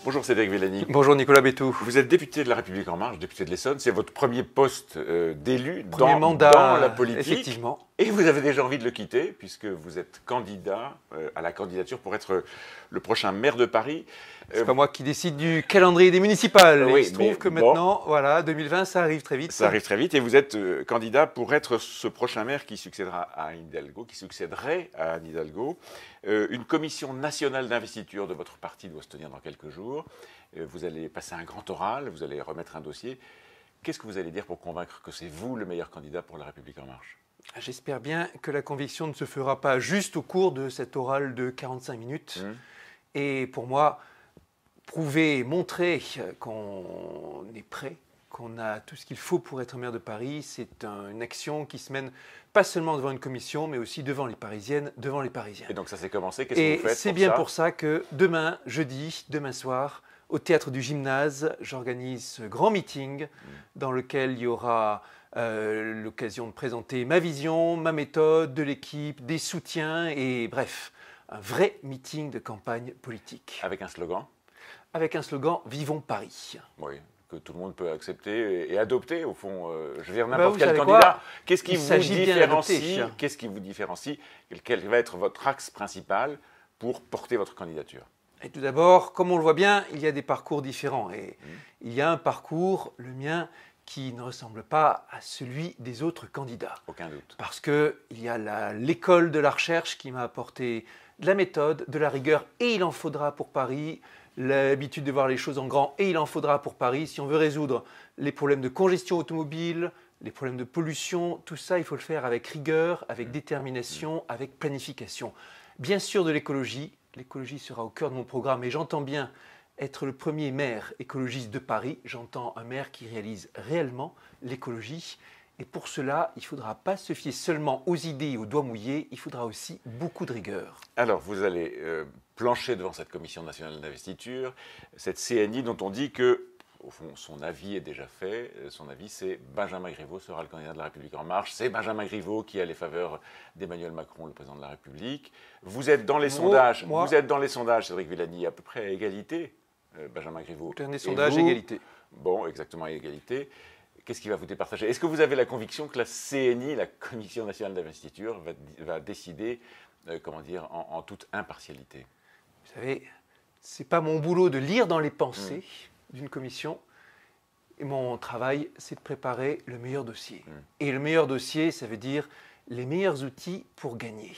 Bonjour Cédric Villani. Bonjour Nicolas Bétou. Vous êtes député de La République En Marche, député de l'Essonne. C'est votre premier poste d'élu dans la politique. Effectivement. Et vous avez déjà envie de le quitter, puisque vous êtes candidat à la candidature pour être le prochain maire de Paris. C'est pas moi qui décide du calendrier des municipales. Oui, il se trouve que maintenant, voilà, 2020, ça arrive très vite. Ça arrive très vite et vous êtes candidat pour être ce prochain maire qui succédera à Anne Hidalgo, qui succéderait à Anne Hidalgo. Une commission nationale d'investiture de votre parti doit se tenir dans quelques jours. Vous allez passer un grand oral, vous allez remettre un dossier. Qu'est-ce que vous allez dire pour convaincre que c'est vous le meilleur candidat pour La République En Marche ? J'espère bien que la conviction ne se fera pas juste au cours de cet oral de 45 minutes. Et pour moi, prouver, montrer qu'on est prêt, qu'on a tout ce qu'il faut pour être maire de Paris, c'est une action qui se mène pas seulement devant une commission, mais aussi devant les Parisiennes, devant les Parisiens. Et donc ça s'est commencé, qu'est-ce que vous faites? Et c'est bien pour ça que demain, jeudi, demain soir, au théâtre du Gymnase, j'organise ce grand meeting dans lequel il y aura l'occasion de présenter ma vision, ma méthode, de l'équipe, des soutiens et bref, un vrai meeting de campagne politique. Avec un slogan? Avec un slogan « Vivons Paris ». Oui, que tout le monde peut accepter et adopter au fond. Je veux dire, n'importe quel candidat. Quoi, qu'est-ce qui vous différencie? Quel va être votre axe principal pour porter votre candidature? Et tout d'abord, comme on le voit bien, il y a des parcours différents. Et il y a un parcours, le mien, qui ne ressemble pas à celui des autres candidats. Aucun doute. Parce qu'il y a l'école de la recherche qui m'a apporté de la méthode, de la rigueur, et il en faudra pour Paris, l'habitude de voir les choses en grand, et il en faudra pour Paris. Si on veut résoudre les problèmes de congestion automobile, les problèmes de pollution, tout ça, il faut le faire avec rigueur, avec détermination, avec planification. Bien sûr de l'écologie. L'écologie sera au cœur de mon programme et j'entends bien être le premier maire écologiste de Paris. J'entends un maire qui réalise réellement l'écologie. Et pour cela, il ne faudra pas se fier seulement aux idées et aux doigts mouillés, il faudra aussi beaucoup de rigueur. Alors, vous allez plancher devant cette commission nationale d'investiture, cette CNI dont on dit que, au fond, son avis est déjà fait. Son avis, c'est Benjamin Griveaux sera le candidat de La République En Marche. C'est Benjamin Griveaux qui a les faveurs d'Emmanuel Macron, le président de la République. Vous êtes dans les sondages, Cédric Villani, à peu près à égalité, Benjamin Griveaux. Dernier sondage, égalité. Bon, exactement à égalité. Qu'est-ce qui va vous départager? Est-ce que vous avez la conviction que la CNI, la Commission nationale d'investiture, va décider, en toute impartialité? Vous savez, ce n'est pas mon boulot de lire dans les pensées d'une commission. Et mon travail, c'est de préparer le meilleur dossier. Et le meilleur dossier, ça veut dire les meilleurs outils pour gagner.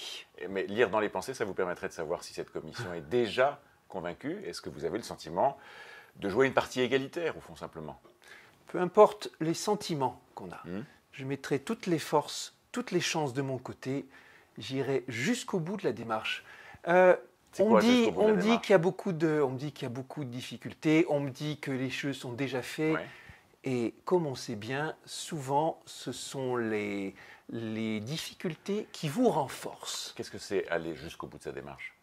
Mais lire dans les pensées, ça vous permettrait de savoir si cette commission est déjà convaincue. Est-ce que vous avez le sentiment de jouer une partie égalitaire, au fond, simplement? Peu importe les sentiments qu'on a, je mettrai toutes les forces, toutes les chances de mon côté. J'irai jusqu'au bout de la démarche. On me dit qu'il y a beaucoup de difficultés. On me dit que les choses sont déjà faites. Ouais. Et comme on sait bien, souvent, ce sont les difficultés qui vous renforcent. Qu'est-ce que c'est aller jusqu'au bout de sa démarche?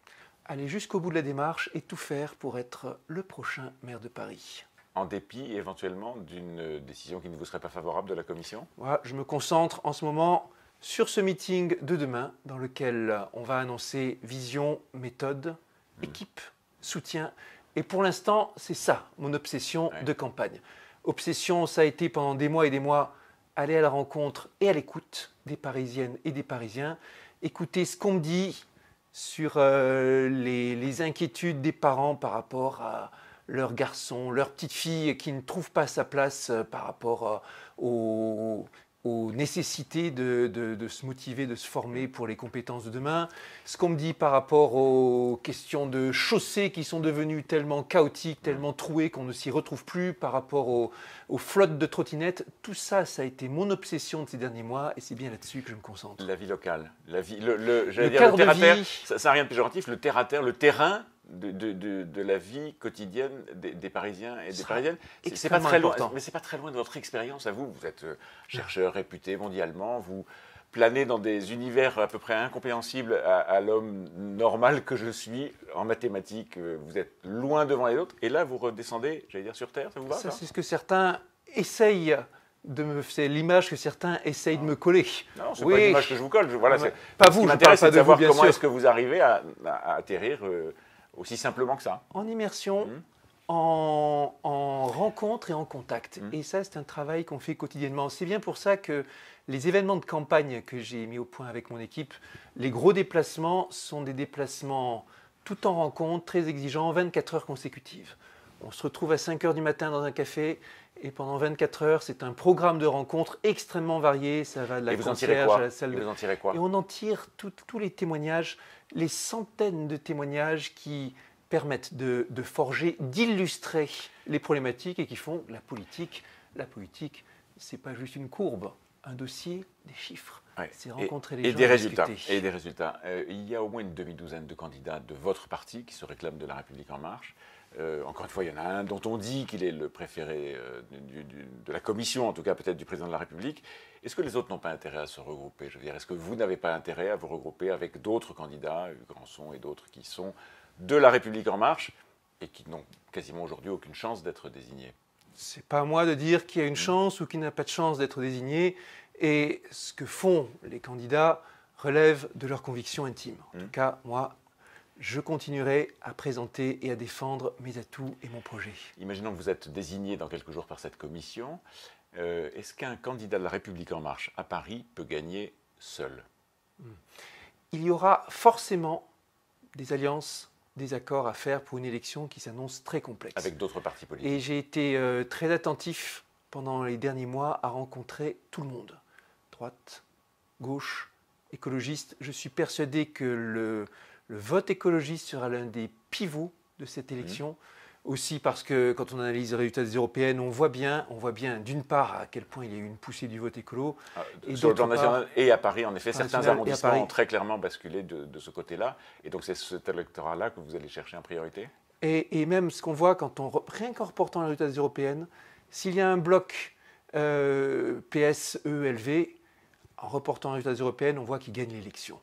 Aller jusqu'au bout de la démarche et tout faire pour être le prochain maire de Paris. En dépit, éventuellement, d'une décision qui ne vous serait pas favorable de la Commission? Voilà, je me concentre en ce moment sur ce meeting de demain, dans lequel on va annoncer vision, méthode, équipe, soutien. Et pour l'instant, c'est ça, mon obsession de campagne. Obsession, ça a été pendant des mois et des mois, aller à la rencontre et à l'écoute des Parisiennes et des Parisiens, écouter ce qu'on me dit sur les inquiétudes des parents par rapport à leur garçon, leur petite fille qui ne trouve pas sa place par rapport aux nécessités de se motiver, de se former pour les compétences de demain. Ce qu'on me dit par rapport aux questions de chaussées qui sont devenues tellement chaotiques, tellement trouées qu'on ne s'y retrouve plus, par rapport aux flottes de trottinettes. Tout ça, ça a été mon obsession de ces derniers mois et c'est bien là-dessus que je me concentre. La vie locale, le terre-à-terre, ça n'a rien de péjoratif, le terre-à-terre, le terrain de la vie quotidienne des Parisiens et des Parisiennes. C'est pas très loin, mais c'est pas très loin de votre expérience à vous. Vous êtes chercheur réputé mondialement, vous planez dans des univers à peu près incompréhensibles à l'homme normal que je suis en mathématiques. Vous êtes loin devant les autres et là vous redescendez, j'allais dire sur Terre, ça vous va? Ça, c'est ce que certains essayent c'est l'image que certains essayent de me coller. Non, c'est pas l'image que je vous colle. Voilà, pas vous, je m'intéresse pas de savoir comment est-ce que vous arrivez à atterrir aussi simplement que ça. En immersion, en rencontre et en contact. Et ça, c'est un travail qu'on fait quotidiennement. C'est bien pour ça que les événements de campagne que j'ai mis au point avec mon équipe, les gros déplacements sont des déplacements tout en rencontre, très exigeants, 24 heures consécutives. On se retrouve à 5 heures du matin dans un café et pendant 24 heures, c'est un programme de rencontres extrêmement varié. Ça va de la concierge à la salle de... Vous en tirez quoi? Et on en tire tous les témoignages, les centaines de témoignages qui permettent de forger, d'illustrer les problématiques et qui font la politique. La politique, ce n'est pas juste une courbe, un dossier, des chiffres. Ouais. C'est rencontrer les gens et des résultats. discuter. Et des résultats. Il y a au moins une demi-douzaine de candidats de votre parti qui se réclament de La République En Marche. Encore une fois, il y en a un dont on dit qu'il est le préféré de la commission, en tout cas peut-être du président de la République. Est-ce que les autres n'ont pas intérêt à se regrouper? Je veux dire, est-ce que vous n'avez pas intérêt à vous regrouper avec d'autres candidats, Hugues Rançon et d'autres qui sont de La République En Marche et qui n'ont quasiment aujourd'hui aucune chance d'être désignés? C'est pas à moi de dire qui a une chance ou qui n'a pas de chance d'être désigné. Et ce que font les candidats relève de leurs convictions intimes. En tout cas, moi, je continuerai à présenter et à défendre mes atouts et mon projet. Imaginons que vous êtes désigné dans quelques jours par cette commission. Est-ce qu'un candidat de La République En Marche à Paris peut gagner seul? Il y aura forcément des alliances, des accords à faire pour une élection qui s'annonce très complexe. Avec d'autres partis politiques. Et j'ai été très attentif pendant les derniers mois à rencontrer tout le monde. Droite, gauche, écologiste. Je suis persuadé que le vote écologiste sera l'un des pivots de cette élection. Aussi parce que quand on analyse les résultats des européennes, on voit bien d'une part à quel point il y a eu une poussée du vote écolo. Et sur le plan national et à Paris, en effet, certains arrondissements ont très clairement basculé de ce côté-là. Et donc c'est cet électorat-là que vous allez chercher en priorité? Et même ce qu'on voit rien qu'en reportant les résultats des européennes, s'il y a un bloc PS-ELV, en reportant les résultats des européennes, on voit qu'il gagne l'élection.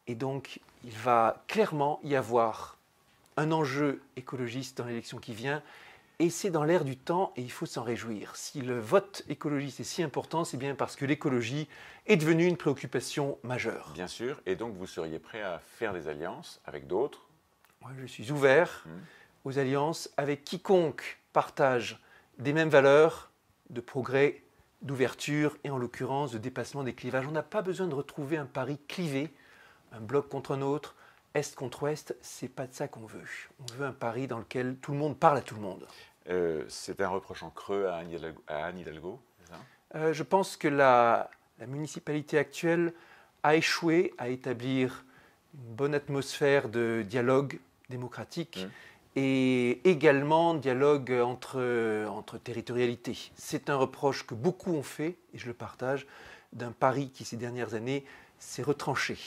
Et donc, il va clairement y avoir un enjeu écologiste dans l'élection qui vient. Et c'est dans l'air du temps et il faut s'en réjouir. Si le vote écologiste est si important, c'est bien parce que l'écologie est devenue une préoccupation majeure. Bien sûr. Et donc, vous seriez prêt à faire des alliances avec d'autres? Moi, je suis ouvert aux alliances avec quiconque partage des mêmes valeurs de progrès, d'ouverture et en l'occurrence de dépassement des clivages. On n'a pas besoin de retrouver un Paris clivé, un bloc contre un autre, Est contre Ouest, c'est pas de ça qu'on veut. On veut un Paris dans lequel tout le monde parle à tout le monde. C'est un reproche en creux à Anne Hidalgo, c'est ça? Je pense que la municipalité actuelle a échoué à établir une bonne atmosphère de dialogue démocratique et également dialogue entre territorialités. C'est un reproche que beaucoup ont fait, et je le partage, d'un Paris qui ces dernières années s'est retranché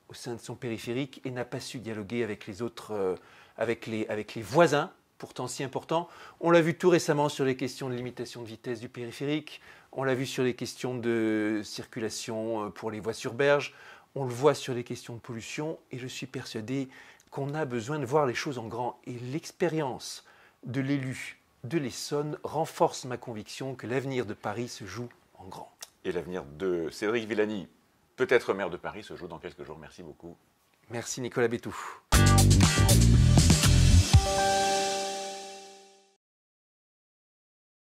au sein de son périphérique et n'a pas su dialoguer avec les autres, avec les voisins, pourtant si importants. On l'a vu tout récemment sur les questions de limitation de vitesse du périphérique, on l'a vu sur les questions de circulation pour les voies sur berge, on le voit sur les questions de pollution, et je suis persuadé qu'on a besoin de voir les choses en grand. Et l'expérience de l'élu de l'Essonne renforce ma conviction que l'avenir de Paris se joue en grand. Et l'avenir de Cédric Villani, peut-être maire de Paris, se joue dans quelques jours. Merci beaucoup. Merci Nicolas Bétou.